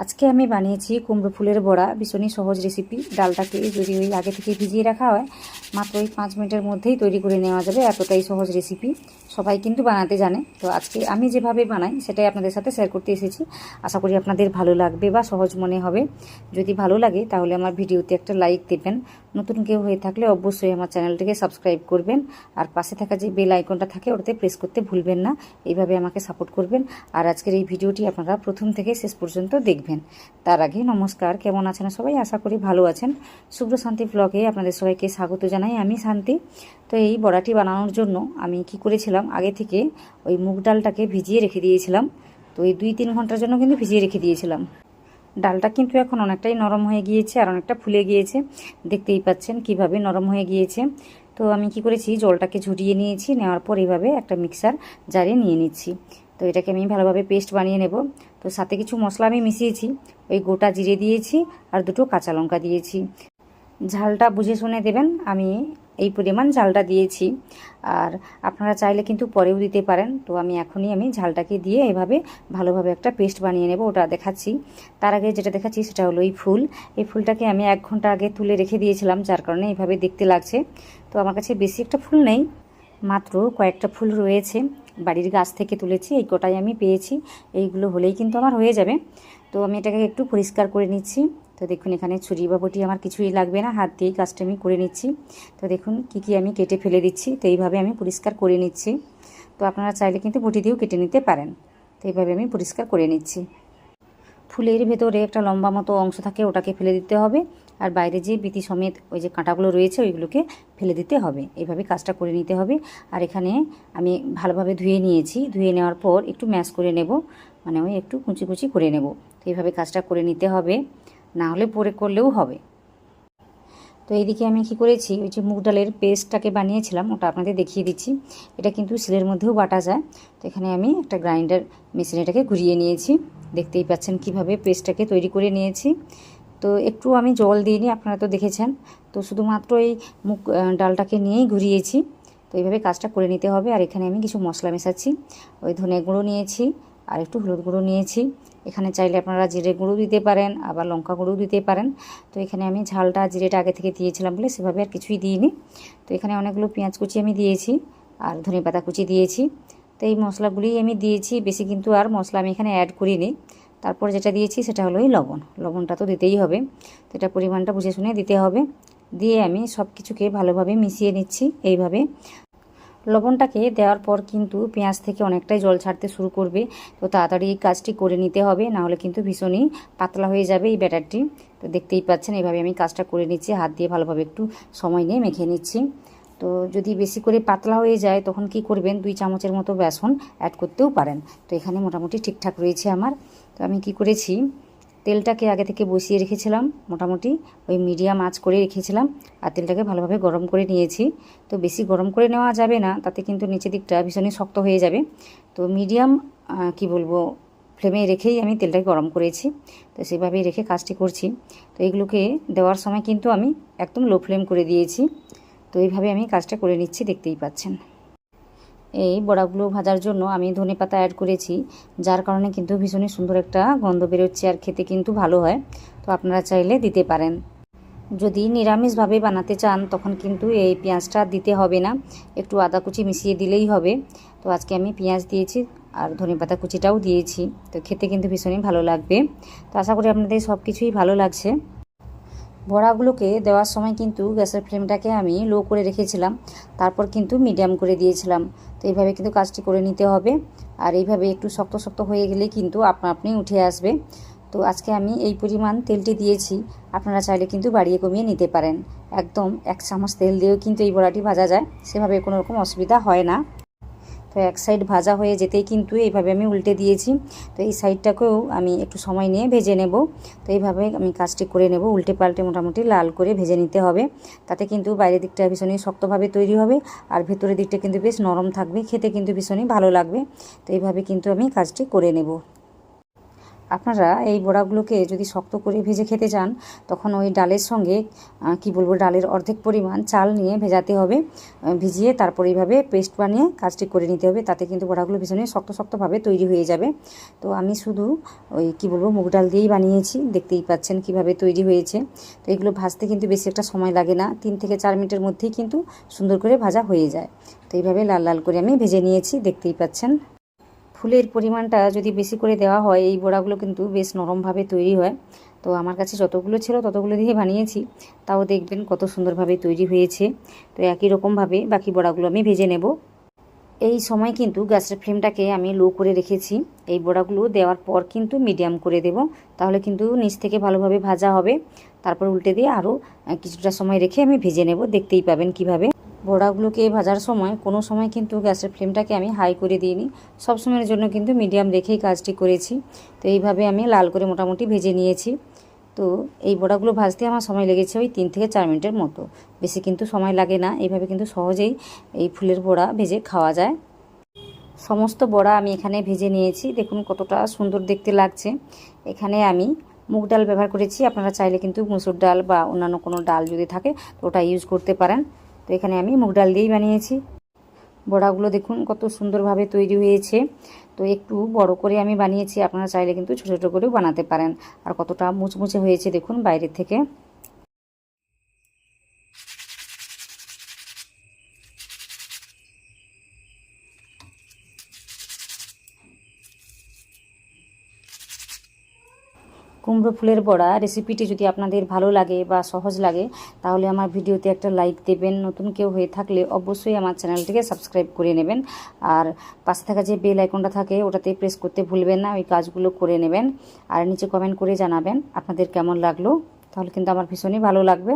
আজকে আমি বানিয়েছি কুমড়ো ফুলের বড়া, ভীষণই সহজ রেসিপি। ডালটাকে যদি ওই আগে থেকে ভিজিয়ে রাখা হয়, মাত্র ওই 5 মিনিটের মধ্যেই তৈরি করে নেওয়া যাবে, এতটাই সহজ রেসিপি। সবাই কিন্তু বানাতে জানে। তো আজকে আমি যেভাবে বানাই সেটাই আপনাদের সাথে শেয়ার করতে এসেছি। আশা করি আপনাদের ভালো লাগবে বা সহজ মনে হবে। যদি ভালো লাগে তাহলে আমার ভিডিওতে একটা লাইক দেবেন। নতুন কেউ হয়ে থাকলে অবশ্যই আমার চ্যানেলটিকে সাবস্ক্রাইব করবেন, আর পাশে থাকা যে বেল আইকনটা থাকে ওটাতে প্রেস করতে ভুলবেন না। এইভাবে আমাকে সাপোর্ট করবেন। আর আজকের এই ভিডিওটি আপনারা প্রথম থেকে শেষ পর্যন্ত দেখবেন। তার আগে নমস্কার, কেমন আছেন সবাই? আশা করি ভালো আছেন। শুভ্র শান্তি ব্লগে আপনাদের সবাইকে স্বাগত জানাই। আমি শান্তি। তো এই বড়াটি বানানোর জন্য আমি কি করেছিলাম, আগে থেকে ওই মুগ ডালটাকে ভিজিয়ে রেখে দিয়েছিলাম। তো এই 2-3 ঘন্টার জন্য কিন্তু ভিজিয়ে রেখে দিয়েছিলাম। ডালটা কিন্তু এখন অনেকটাই নরম হয়ে গিয়েছে আর অনেকটা ফুলে গিয়েছে। দেখতেই পাচ্ছেন কিভাবে নরম হয়ে গিয়েছে। তো আমি কি করেছি, জলটাকে ঝরিয়ে নিয়েছি। নেওয়ার পর এইভাবে একটা মিক্সার জারে নিয়ে নিচ্ছি। তো এটাকে আমি ভালোভাবে পেস্ট বানিয়ে নেব। তো সাথে কিছু মশলা আমি মিশিয়েছি। ওই গোটা জিরে দিয়েছি আর 2টো কাঁচা লঙ্কা দিয়েছি। ঝালটা বুঝে শুনে দেবেন, আমি এই পরিমাণ ঝালটা দিয়েছি। আর আপনারা চাইলে কিন্তু পরেও দিতে পারেন। তো আমি এখনই ঝালটাকে দিয়ে এভাবে ভালোভাবে একটা পেস্ট বানিয়ে নেব, ওটা দেখাচ্ছি। তার আগে যেটা দেখাচ্ছি সেটা হলো এই ফুলটাকে আমি 1 ঘন্টা আগে তুলে রেখে দিয়েছিলাম, যার কারণে এইভাবে দেখতে লাগছে। তো আমার কাছে বেশি একটা ফুল নেই, মাত্র কয়েকটা ফুল রয়েছে। বাড়ির গাছ থেকে তুলেছি, এই কটাই আমি পেয়েছি। এইগুলো হলেই কিন্তু আমার হয়ে যাবে। তো আমি এটাকে একটু পরিষ্কার করে নিচ্ছি। তো দেখুন, এখানে ছুরি বা বটি আমার কিছুই লাগবে না, হাত দিয়েই কাজটা আমি করে নিচ্ছি। তো দেখুন কি আমি কেটে ফেলে দিচ্ছি। তো এইভাবে আমি পরিষ্কার করে নিচ্ছি। তো আপনারা চাইলে কিন্তু বটি দিয়েও কেটে নিতে পারেন। তো এইভাবে আমি পরিষ্কার করে নিচ্ছি। ফুলের ভেতরে একটা লম্বা মতো অংশ থাকে, ওটাকে ফেলে দিতে হবে। আর বাইরে যে বিতি সমেত ওই যে কাঁটাগুলো রয়েছে ওইগুলোকে ফেলে দিতে হবে। এইভাবে কাজটা করে নিতে হবে। আর এখানে আমি ভালোভাবে ধুয়ে নিয়েছি। ধুয়ে নেওয়ার পর একটু ম্যাশ করে নেব, মানে ওই একটু কুচি কুচি করে নেব। তো এইভাবে কাজটা করে নিতে হবে, না হলে পরে করলেও হবে। তো এইদিকে আমি কি করেছি, ওই যে মুগ ডালের পেস্টটাকে বানিয়েছিলাম ওটা আপনাদের দেখিয়ে দিচ্ছি। এটা কিন্তু শিলের মধ্যেও বাটা যায়। তো এখানে আমি একটা গ্রাইন্ডার মেশিনে এটাকে ঘুরিয়ে নিয়েছি। দেখতেই পাচ্ছেন কিভাবে পেস্টটাকে তৈরি করে নিয়েছি। তো একটু আমি জল দিইনি, আপনারা তো দেখেছেন। তো শুধুমাত্র এই মুগ ডালটাকে নিয়েই ঘুরিয়েছি। তো এইভাবে কাজটা করে নিতে হবে। আর এখানে আমি কিছু মশলা মেশাচ্ছি। ওই ধনে গুঁড়ো নিয়েছি আর একটু হলুদ গুঁড়ো নিয়েছি। এখানে চাইলে আপনারা জিরে গুঁড়ো দিতে পারেন, আবার লঙ্কা গুঁড়ো দিতে পারেন। তো এখানে আমি ঝালটা জিরেটা আগে থেকে দিয়েছিলাম বলে সেভাবে আর কিছুই দিইনি। তো এখানে অনেকগুলো পেঁয়াজ কুচি আমি দিয়েছি আর ধনেপাতা কুচি দিয়েছি। তো এই মশলাগুলি আমি দিয়েছি, বেশি কিন্তু আর মশলা আমি এখানে অ্যাড করিনি। তারপর যেটা দিয়েছি সেটা হলো এই লবণটা তো দিতেই হবে। তো এটা পরিমাণটা বুঝে শুনে দিতে হবে। দিয়ে আমি সব কিছুকে ভালোভাবে মিশিয়ে নিচ্ছি। এইভাবে লবণটাকে দেওয়ার পর কিন্তু পেঁয়াজ থেকে অনেকটাই জল ছাড়তে শুরু করবে। তো তাড়াতাড়ি এই কাজটি করে নিতে হবে, না হলে কিন্তু ভীষণই পাতলা হয়ে যাবে এই ব্যাটারটি। তো দেখতেই পাচ্ছেন এইভাবে আমি কাজটা করে নিচ্ছি, হাত দিয়ে ভালোভাবে একটু সময় নিয়ে মেখে নিচ্ছি। তো যদি বেশি করে পাতলা হয়ে যায় তখন কি করবেন, 2 চামচের মতো বেসন অ্যাড করতেও পারেন। তো এখানে মোটামুটি ঠিকঠাক রয়েছে আমার। তো আমি কি করেছি, তেলটাকে আগে থেকে বসিয়ে রেখেছিলাম, মোটামুটি ওই মিডিয়াম আঁচ করে রেখেছিলাম। আর তেলটাকে ভালোভাবে গরম করে নিয়েছি। তো বেশি গরম করে নেওয়া যাবে না, তাতে কিন্তু নিচের দিকটা ভীষণই শক্ত হয়ে যাবে। তো মিডিয়াম ফ্লেমে রেখেই আমি তেলটাকে গরম করেছি। তো সেভাবেই রেখে কাজটি করছি। তো এগুলোকে দেওয়ার সময় কিন্তু আমি একদম লো ফ্লেম করে দিয়েছি। তো এইভাবে আমি কাজটা করে নিচ্ছি, দেখতেই পাচ্ছেন। এই বড়াগুলো ভাজার জন্য আমি ধনেপাতা অ্যাড করেছি, যার কারণে কিন্তু ভীষণই সুন্দর একটা গন্ধ বেরোচ্ছে আর খেতে কিন্তু ভালো হয়। তো আপনারা চাইলে দিতে পারেন। যদি নিরামিষভাবে বানাতে চান তখন কিন্তু এই পেঁয়াজটা দিতে হবে না, একটু আদা কুচি মিশিয়ে দিলেই হবে। তো আজকে আমি পেঁয়াজ দিয়েছি আর ধনেপাতা কুচিটাও দিয়েছি। তো খেতে কিন্তু ভীষণই ভালো লাগবে। তো আশা করি আপনাদের সব কিছুই ভালো লাগছে। বড়াগুলোকে দেওয়ার সময় কিন্তু গ্যাসের ফ্লেমটাকে আমি লো করে রেখেছিলাম, তারপর কিন্তু মিডিয়াম করে দিয়েছিলাম। তো এইভাবে কিন্তু কাজটি করে নিতে হবে। আর এইভাবে একটু শক্ত শক্ত হয়ে গেলে কিন্তু আপনি উঠে আসবে। তো আজকে আমি এই পরিমাণ তেলটি দিয়েছি, আপনারা চাইলে কিন্তু বাড়িয়ে কমিয়ে নিতে পারেন। একদম 1 চামচ তেল দিয়েও কিন্তু এই বড়াটি ভাজা যায়, সেভাবে কোনো রকম অসুবিধা হয় না। তো এক সাইড ভাজা হয়ে যেতেই কিন্তু এইভাবে আমি উল্টে দিয়েছি। তো এই সাইডটাকেও আমি একটু সময় নিয়ে ভেজে নেব। তো এইভাবে আমি কাজটি করে নেব, উল্টে পাল্টে মোটামুটি লাল করে ভেজে নিতে হবে। তাতে কিন্তু বাইরের দিকটা ভীষণই শক্তভাবে তৈরি হবে আর ভেতরের দিকটা কিন্তু বেশ নরম থাকবে, খেতে কিন্তু ভীষণই ভালো লাগবে। তো এইভাবে কিন্তু আমি কাজটি করে নেব। আপনারা এই বড়াগুলোকে যদি শক্ত করে ভেজে খেতে চান তখন ওই ডালের সঙ্গে ডালের অর্ধেক পরিমাণ চাল নিয়ে ভেজাতে হবে, ভিজিয়ে তারপর এইভাবে পেস্ট বানিয়ে কাজটি করে নিতে হবে। তাতে কিন্তু বড়াগুলো ভীষণই শক্ত শক্তভাবে তৈরি হয়ে যাবে। তো আমি শুধু ওই মুগ ডাল দিয়েই বানিয়েছি, দেখতেই পাচ্ছেন কিভাবে তৈরি হয়েছে। তো এগুলো ভাজতে কিন্তু বেশি একটা সময় লাগে না, 3 থেকে 4 মিনিটের মধ্যেই কিন্তু সুন্দর করে ভাজা হয়ে যায়। তো এইভাবে লাল লাল করে আমি ভেজে নিয়েছি, দেখতেই পাচ্ছেন। ফুলের পরিমাণটা যদি বেশি করে দেওয়া হয় এই বড়াগুলো কিন্তু বেশ নরমভাবে তৈরি হয়। তো আমার কাছে যতগুলো ছিল ততগুলো দিয়ে বানিয়েছি, তাও দেখবেন কত সুন্দরভাবে তৈরি হয়েছে। তো একই রকমভাবে বাকি বড়াগুলো আমি ভেজে নেব। এই সময় কিন্তু গ্যাসের ফ্লেমটাকে আমি লো করে রেখেছি। এই বড়াগুলো দেওয়ার পর কিন্তু মিডিয়াম করে দেব, তাহলে কিন্তু নিচ থেকে ভালোভাবে ভাজা হবে। তারপর উল্টে দিয়ে আরও কিছুটা সময় রেখে আমি ভেজে নেব, দেখতেই পাবেন কিভাবে। বড়াগুলোকে ভাজার সময় কোনো সময় কিন্তু গ্যাসের ফ্লেমটাকে আমি হাই করে দিইনি, সব সময়ের জন্য কিন্তু মিডিয়াম রেখেই কাজটি করেছি। তো এইভাবে আমি লাল করে মোটামুটি ভেজে নিয়েছি। তো এই বড়াগুলো ভাজতে আমার সময় লেগেছে ওই 3 থেকে 4 মিনিটের মতো, বেশি কিন্তু সময় লাগে না। এইভাবে কিন্তু সহজেই এই ফুলের বড়া ভেজে খাওয়া যায়। সমস্ত বড়া আমি এখানে ভেজে নিয়েছি, দেখুন কতটা সুন্দর দেখতে লাগছে। এখানে আমি মুগ ডাল ব্যবহার করেছি, আপনারা চাইলে কিন্তু মুসুর ডাল বা অন্যান্য কোনো ডাল যদি থাকে তো ওটা ইউজ করতে পারেন। তো এখানে আমি মুগ ডাল দিয়েই বানিয়েছি। বড়াগুলো দেখুন কত সুন্দরভাবে তৈরি হয়েছে। তো একটু বড় করে আমি বানিয়েছি, আপনারা চাইলে কিন্তু ছোটো ছোটো করেও বানাতে পারেন। আর কতটা মুচমুচে হয়েছে দেখুন বাইরের থেকে। কুমড়ো ফুলের বড়া রেসিপিটি যদি আপনাদের ভালো লাগে বা সহজ লাগে তাহলে আমার ভিডিওতে একটা লাইক দেবেন। নতুন কেউ হয়ে থাকলে অবশ্যই আমার চ্যানেলটিকে সাবস্ক্রাইব করে নেবেন। আর পাশে থাকা যে বেল আইকনটা থাকে ওটাতে প্রেস করতে ভুলবেন না, ওই কাজগুলো করে নেবেন। আর নিচে কমেন্ট করে জানাবেন আপনাদের কেমন লাগলো, তাহলে কিন্তু আমার ভীষণই ভালো লাগবে।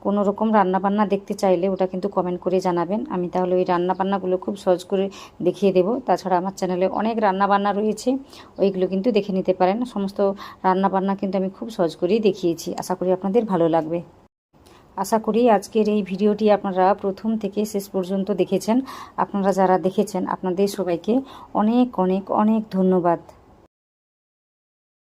কোনো রকম রান্নাবান্না দেখতে চাইলে ওটা কিন্তু কমেন্ট করে জানাবেন, আমি তাহলে ওই রান্নাবান্নাগুলো খুব সহজ করে দেখিয়ে দেব। তাছাড়া আমার চ্যানেলে অনেক রান্নাবান্না রয়েছে, ওইগুলো কিন্তু দেখে নিতে পারেন। সমস্ত রান্নাবান্না কিন্তু আমি খুব সহজ করেই দেখিয়েছি, আশা করি আপনাদের ভালো লাগবে। আশা করি আজকের এই ভিডিওটি আপনারা প্রথম থেকে শেষ পর্যন্ত দেখেছেন। আপনারা যারা দেখেছেন আপনাদের সবাইকে অনেক অনেক অনেক ধন্যবাদ।